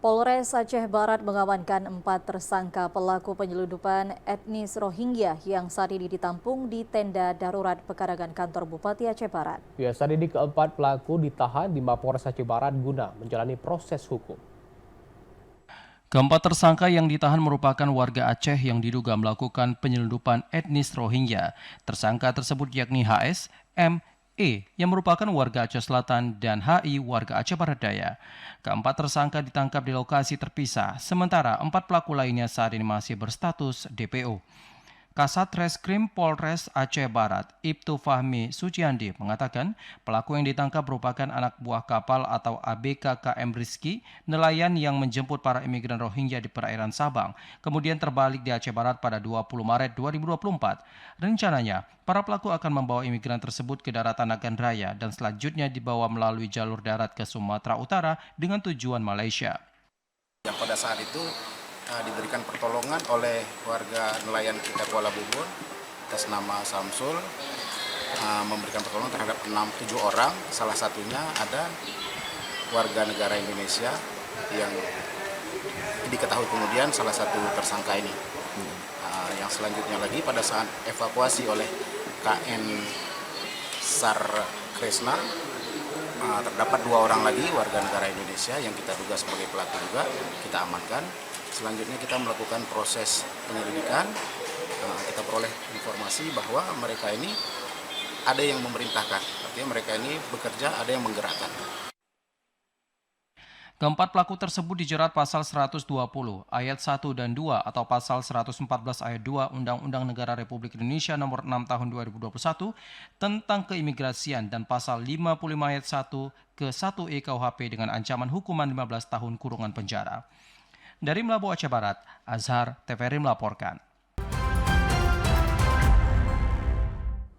Polres Aceh Barat mengamankan 4 tersangka pelaku penyelundupan etnis Rohingya yang saat ini ditampung di tenda darurat pekarangan kantor Bupati Aceh Barat. Saat ini keempat pelaku ditahan di Mapolres Aceh Barat guna menjalani proses hukum. Keempat tersangka yang ditahan merupakan warga Aceh yang diduga melakukan penyelundupan etnis Rohingya. Tersangka tersebut yakni HS, M, E yang merupakan warga Aceh Selatan dan HI warga Aceh Barat Daya. Keempat tersangka ditangkap di lokasi terpisah, sementara 4 pelaku lainnya saat ini masih berstatus DPO. Kasat Reskrim Polres Aceh Barat, Ibtu Fahmi Suciandi mengatakan pelaku yang ditangkap merupakan anak buah kapal atau ABK KM Rizky, nelayan yang menjemput para imigran Rohingya di perairan Sabang, kemudian terbalik di Aceh Barat pada 20 Maret 2024. Rencananya, para pelaku akan membawa imigran tersebut ke daratan Nagan Raya dan selanjutnya dibawa melalui jalur darat ke Sumatera Utara dengan tujuan Malaysia. Yang pada saat itu diberikan pertolongan oleh warga nelayan kita Kuala Bubur atas nama Samsul, memberikan pertolongan terhadap 7 orang, salah satunya ada warga negara Indonesia yang diketahui kemudian salah satu tersangka ini. Yang selanjutnya lagi pada saat evakuasi oleh KN Sar Kresna, terdapat 2 orang lagi warga negara Indonesia yang kita duga sebagai pelaku juga kita amankan. Selanjutnya kita melakukan proses penyelidikan, kita peroleh informasi bahwa mereka ini ada yang memerintahkan, artinya mereka ini bekerja, ada yang menggerakkan. Keempat pelaku tersebut dijerat pasal 120 ayat 1 dan 2 atau pasal 114 ayat 2 Undang-Undang Negara Republik Indonesia nomor 6 tahun 2021 tentang keimigrasian dan pasal 55 ayat 1 ke 1E KUHP dengan ancaman hukuman 15 tahun kurungan penjara. Dari Melabu Aceh Barat, Azhar TVRI melaporkan.